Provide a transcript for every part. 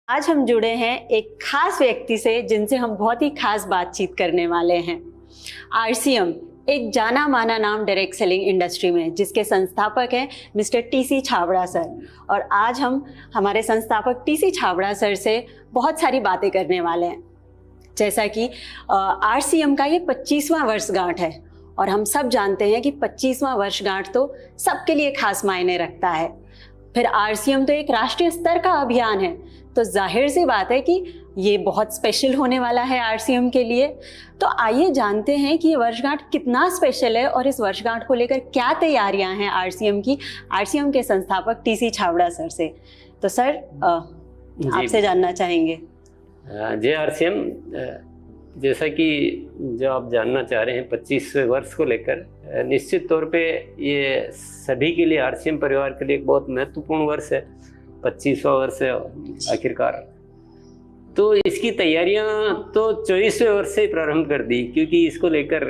आज हम जुड़े हैं एक खास व्यक्ति से जिनसे हम बहुत ही खास बातचीत करने वाले हैं। आरसीएम एक जाना माना नाम डायरेक्ट सेलिंग इंडस्ट्री में, जिसके संस्थापक हैं मिस्टर टीसी छाबड़ा सर। और आज हम हमारे संस्थापक टीसी छाबड़ा सर से बहुत सारी बातें करने वाले हैं। जैसा कि आरसीएम का ये 25वां वर्षगांठ है और हम सब जानते हैं कि 25वां वर्षगांठ तो सबके लिए खास मायने रखता है। फिर आरसीएम तो एक राष्ट्रीय स्तर का अभियान है, तो जाहिर सी बात है कि ये बहुत स्पेशल होने वाला है आरसीएम के लिए। तो आइए जानते हैं कि ये वर्षगांठ कितना स्पेशल है और इस वर्षगांठ को लेकर क्या तैयारियां हैं आरसीएम की, आरसीएम के संस्थापक टीसी छाबड़ा सर से। तो सर आपसे जानना चाहेंगे। जय आरसीएम। जैसा कि जो आप जानना चाह रहे हैं 25 वर्ष को लेकर, निश्चित तौर पे ये सभी के लिए, आरसीएम परिवार के लिए एक बहुत महत्वपूर्ण वर्ष है। 25वां वर्ष है आखिरकार। तो इसकी तैयारियां तो 24वें वर्ष से ही प्रारंभ कर दी, क्योंकि इसको लेकर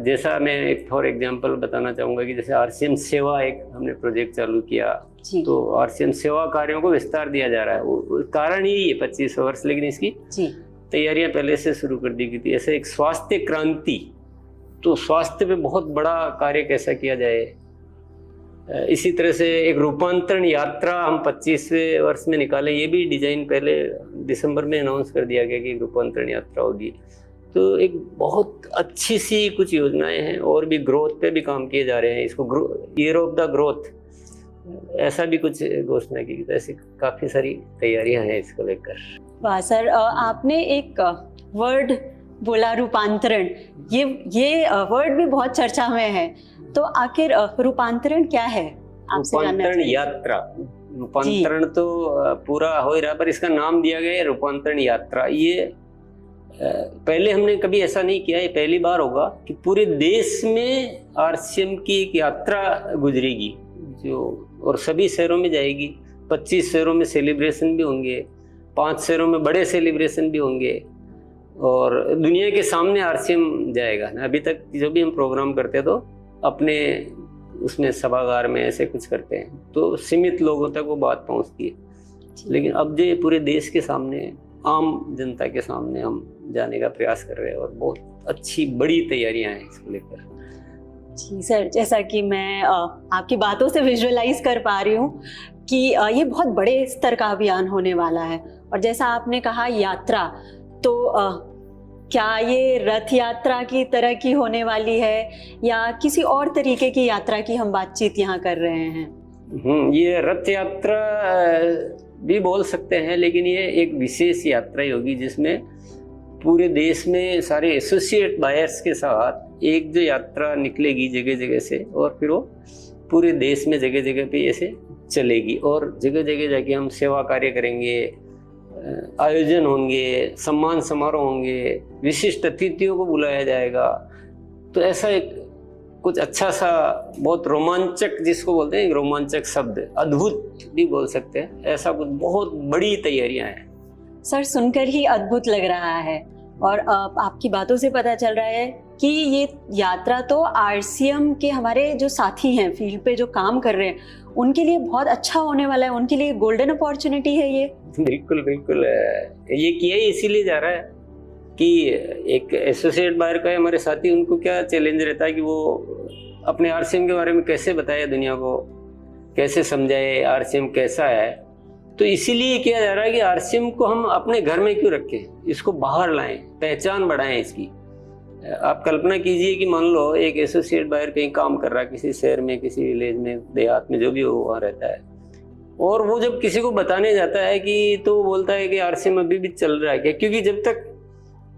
जैसा मैं एक फॉर एग्जांपल बताना चाहूँगा कि जैसे आरसीएम सेवा एक हमने प्रोजेक्ट चालू किया, तो आरसीएम सेवा कार्यों को विस्तार दिया जा रहा है। वो कारण ही है 25वां वर्ष, लेकिन इसकी तैयारियां पहले से शुरू कर दी गई थी। ऐसे एक स्वास्थ्य क्रांति, तो स्वास्थ्य पे बहुत बड़ा कार्य कैसा किया जाए, इसी तरह से एक रूपांतरण यात्रा हम 25वें वर्ष में निकालें। ये भी डिजाइन पहले दिसंबर में अनाउंस कर दिया गया कि एक रूपांतरण यात्रा होगी। तो एक बहुत अच्छी सी कुछ योजनाएं हैं और भी ग्रोथ पे भी काम किए जा रहे हैं। इसको ईयर ऑफ द ग्रोथ ऐसा भी कुछ घोषणा की गई। ऐसी काफ़ी सारी तैयारियां हैं इसको लेकर। वाह सर, आपने एक वर्ड बोला रूपांतरण, ये वर्ड भी बहुत चर्चा में है। तो आखिर रूपांतरण क्या है? रूपांतरण यात्रा, रूपांतरण तो पूरा हो ही रहा, पर इसका नाम दिया गया है रूपांतरण यात्रा। ये पहले हमने कभी ऐसा नहीं किया, ये पहली बार होगा कि पूरे देश में आरसीएम की एक यात्रा गुजरेगी जो, और सभी शहरों में जाएगी। 25 शहरों में सेलिब्रेशन भी होंगे, 5 शहरों में बड़े सेलिब्रेशन भी होंगे, और दुनिया के सामने आरसीएम जाएगा। अभी तक जो भी हम प्रोग्राम करते तो अपने उसमें सभागार में ऐसे कुछ करते हैं, तो सीमित लोगों तक वो बात पहुंचती है। लेकिन अब जो पूरे देश के सामने, आम जनता के सामने हम जाने का प्रयास कर रहे हैं, और बहुत अच्छी बड़ी तैयारियां हैं इसको लेकर। जी सर, जैसा कि मैं आपकी बातों से विजुअलाइज कर पा रही हूँ कि ये बहुत बड़े स्तर का अभियान होने वाला है। और जैसा आपने कहा यात्रा, तो क्या ये रथ यात्रा की तरह की होने वाली है या किसी और तरीके की यात्रा की हम बातचीत यहाँ कर रहे हैं? ये रथ यात्रा भी बोल सकते हैं, लेकिन ये एक विशेष यात्रा ही होगी जिसमें पूरे देश में सारे एसोसिएट बायर्स के साथ एक जो यात्रा निकलेगी जगह जगह से, और फिर वो पूरे देश में जगह जगह पे ऐसे चलेगी, और जगह जगह जाके हम सेवा कार्य करेंगे, आयोजन होंगे, सम्मान समारोह होंगे, विशिष्ट अतिथियों को बुलाया जाएगा। तो ऐसा एक कुछ अच्छा सा, बहुत रोमांचक, जिसको बोलते हैं रोमांचक शब्द, अद्भुत भी बोल सकते हैं, ऐसा कुछ बहुत बड़ी तैयारियां हैं। सर सुनकर ही अद्भुत लग रहा है, और आपकी बातों से पता चल रहा है कि ये यात्रा तो आरसीएम के हमारे जो साथी हैं, फील्ड पे जो काम कर रहे हैं, उनके लिए बहुत अच्छा होने वाला है, उनके लिए गोल्डन अपॉर्चुनिटी है ये। बिल्कुल बिल्कुल, ये किया ही इसीलिए जा रहा है कि एक एसोसिएट बायर का हमारे साथी, उनको क्या चैलेंज रहता है कि वो अपने आरसीएम के बारे में कैसे बताए दुनिया को, कैसे समझाए आरसीएम कैसा है। तो इसीलिए किया जा रहा है कि आरसीएम को हम अपने घर में क्यों रखें, इसको बाहर लाएं, पहचान बढ़ाएं इसकी। आप कल्पना कीजिए कि मान लो एक एसोसिएट बायर कहीं काम कर रहा है, किसी शहर में, किसी विलेज में, देहात में, जो भी वो वहाँ रहता है, और वो जब किसी को बताने जाता है कि, तो वो बोलता है कि आरसीएम अभी भी चल रहा है क्या, क्योंकि जब तक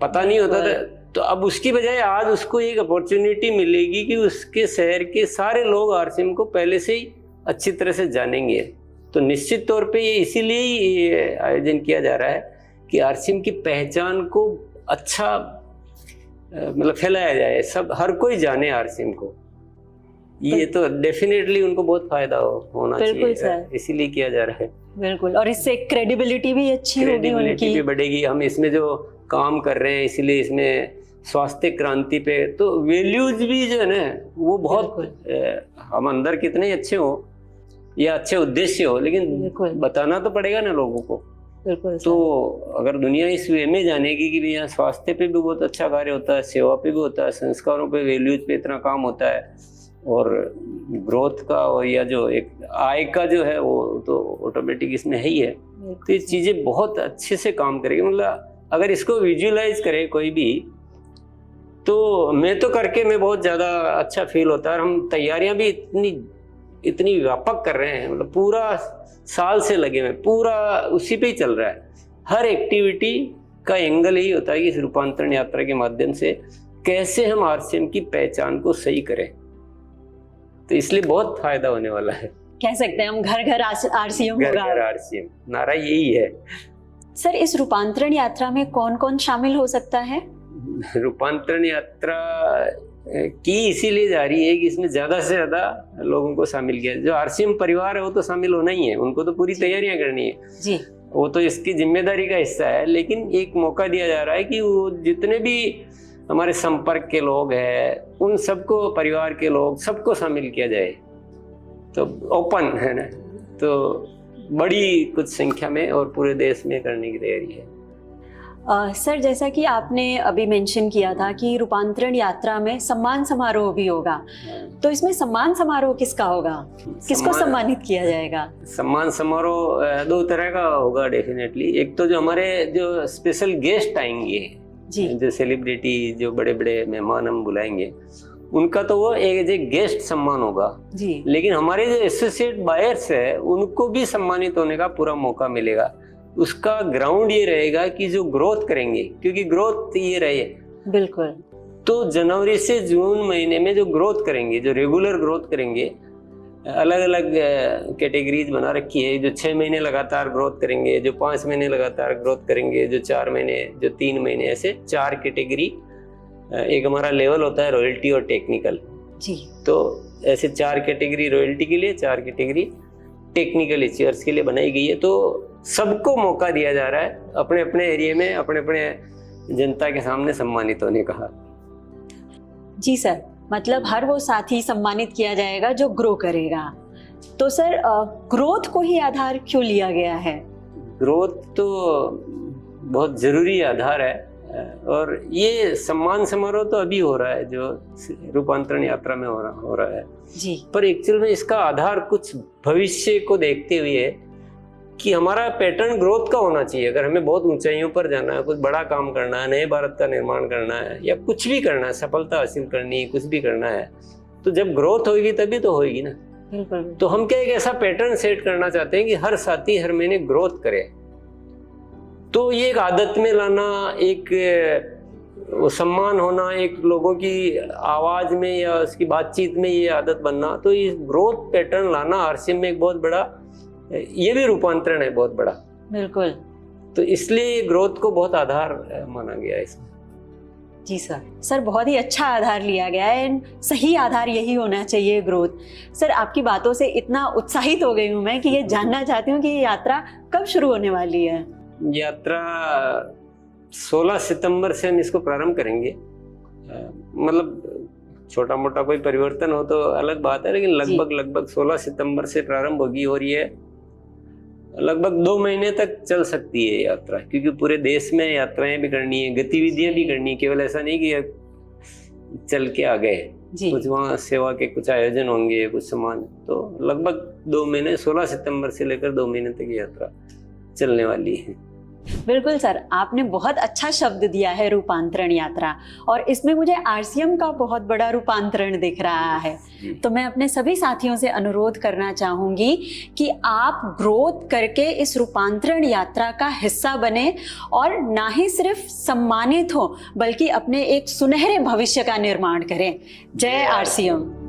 पता नहीं होता था। तो अब उसकी बजाय आज उसको एक अपॉर्चुनिटी मिलेगी कि उसके शहर के सारे लोग आरसीएम को पहले से ही अच्छी तरह से जानेंगे। तो निश्चित तौर पे ये इसीलिए ही आयोजन किया जा रहा है कि आरसीएम की पहचान को अच्छा मतलब फैलाया जाए, सब हर कोई जाने आरसीएम को। ये तो डेफिनेटली उनको बहुत फायदा होना चाहिए, इसीलिए किया जा रहा है। बिल्कुल, और इससे क्रेडिबिलिटी भी अच्छी होगी, क्रेडिबिलिटी भी बढ़ेगी। हम इसमें जो काम कर रहे हैं, इसलिए इसमें स्वास्थ्य क्रांति पे तो वैल्यूज भी जो है ना, वो बहुत, हम अंदर कितने अच्छे हो या अच्छे उद्देश्य हो, लेकिन बताना तो पड़ेगा ना लोगों को। बिल्कुल तो अगर दुनिया इस वे में जानेगी कि यहाँ स्वास्थ्य पे भी बहुत अच्छा कार्य होता है, सेवा पे भी होता है, संस्कारों पे, वैल्यूज पे इतना काम होता है, और ग्रोथ का और या जो एक आय का जो है वो तो ऑटोमेटिक इसमें है ही है। तो ये चीजें बहुत अच्छे से काम करेगी। मतलब अगर इसको विजुअलाइज करे कोई भी, तो मैं तो करके मैं बहुत ज्यादा अच्छा फील होता है। और हम तैयारियां भी इतनी व्यापक कर रहे हैं, मतलब पूरा साल से लगे हुए, पूरा उसी पे ही चल रहा है। हर एक्टिविटी का एंगल यही होता है कि इस रूपांतरण यात्रा के माध्यम से कैसे हम आरसीएम की पहचान को सही करें। तो इसलिए बहुत फायदा होने वाला है। कह सकते हैं हम घर घर आरसीएम होगा। घर घर आरसीएम, नारा यही है। सर, इस रूपांतरण यात्रा में कौन कौन शामिल हो सकता है? रूपांतरण यात्रा की इसीलिए जा रही है कि इसमें ज्यादा से ज्यादा लोगों को शामिल किया। जो आरसीएम परिवार है वो तो शामिल होना ही है, उनको तो पूरी तैयारियां करनी है जी, वो तो इसकी जिम्मेदारी का हिस्सा है। लेकिन एक मौका दिया जा रहा है कि वो जितने भी हमारे संपर्क के लोग हैं उन सबको, परिवार के लोग सबको शामिल किया जाए। तो ओपन है ना, तो बड़ी कुछ संख्या में और पूरे देश में करने की तैयारी है। सर, जैसा कि आपने अभी मेंशन किया था कि रूपांतरण यात्रा में सम्मान समारोह भी होगा, तो इसमें सम्मान समारोह किसका होगा? किसको सम्मानित किया जाएगा? सम्मान समारोह दो तरह का होगा डेफिनेटली। एक तो जो हमारे जो स्पेशल गेस्ट आएंगे जी, जो सेलिब्रिटी, जो बड़े बड़े मेहमान हम बुलाएंगे, उनका तो वो एज ए गेस्ट सम्मान होगा जी। लेकिन हमारे जो एसोसिएट बायर्स है उनको भी सम्मानित होने का पूरा मौका मिलेगा। उसका ग्राउंड ये रहेगा कि जो ग्रोथ करेंगे, क्योंकि ग्रोथ ये रहे बिल्कुल, तो जनवरी से जून महीने में जो ग्रोथ करेंगे, जो रेगुलर ग्रोथ करेंगे, अलग अलग कैटेगरीज बना रखी है। जो 6 महीने लगातार ग्रोथ करेंगे, जो 5 महीने लगातार ग्रोथ करेंगे, जो 4 महीने, जो 3 महीने, ऐसे 4 कैटेगरी। एक हमारा लेवल होता है रॉयल्टी और टेक्निकल जी। तो ऐसे 4 कैटेगरी रॉयल्टी के लिए, 4 कैटेगरी टेक्निकल इश्यूअर्स के लिए बनाई गई है। तो सबको मौका दिया जा रहा है अपने अपने एरिया में, अपने अपने जनता के सामने सम्मानित होने का। जी सर, मतलब हर वो साथी सम्मानित किया जाएगा जो ग्रो करेगा। तो सर, ग्रोथ को ही आधार क्यों लिया गया है? ग्रोथ तो बहुत जरूरी आधार है, और ये सम्मान समारोह तो अभी हो रहा है जो रूपांतरण यात्रा में हो रहा है जी। पर एक्चुअल में इसका आधार कुछ भविष्य को देखते हुए है कि हमारा पैटर्न ग्रोथ का होना चाहिए। अगर हमें बहुत ऊंचाइयों पर जाना है, कुछ बड़ा काम करना है, नए भारत का निर्माण करना है, या कुछ भी करना है, सफलता हासिल करनी है, कुछ भी करना है, तो जब ग्रोथ होगी तभी तो होगी ना। बिल्कुल। तो हम क्या एक ऐसा पैटर्न सेट करना चाहते हैं कि हर साथी हर महीने ग्रोथ करे। तो ये एक आदत में लाना, एक वो सम्मान होना, एक लोगों की आवाज में या उसकी बातचीत में ये आदत बनना, तो ये ग्रोथ पैटर्न लाना आरसीएम में एक बहुत बड़ा, ये भी रूपांतरण है बहुत बड़ा। बिल्कुल। तो इसलिए ग्रोथ को बहुत आधार माना गया है इसमें। जी सर। सर, बहुत ही अच्छा आधार लिया गया है, एंड सही आधार यही होना चाहिए, ग्रोथ। सर, आपकी बातों से इतना उत्साहित हो गई हूँ मैं कि ये जानना चाहती हूँ कि ये यात्रा कब शुरू होने वाली है? यात्रा 16 सितंबर से हम इसको प्रारंभ करेंगे। मतलब छोटा मोटा कोई परिवर्तन हो तो अलग बात है, लेकिन लगभग 16 सितंबर से प्रारंभ होगी, और ये लगभग 2 महीने तक चल सकती है यात्रा, क्योंकि पूरे देश में यात्राएं भी करनी है, गतिविधियां भी करनी है। केवल ऐसा नहीं कि चल के आ गए, कुछ वहाँ सेवा के कुछ आयोजन होंगे, कुछ सामान। तो लगभग 2 महीने, 16 सितंबर से लेकर 2 महीने तक यात्रा चलने वाली है। बिल्कुल सर, आपने बहुत अच्छा शब्द दिया है रूपांतरण यात्रा, और इसमें मुझे आरसीएम का बहुत बड़ा रूपांतरण दिख रहा है। तो मैं अपने सभी साथियों से अनुरोध करना चाहूंगी कि आप ग्रोथ करके इस रूपांतरण यात्रा का हिस्सा बने, और ना ही सिर्फ सम्मानित हो बल्कि अपने एक सुनहरे भविष्य का निर्माण करें। जय आरसीएम।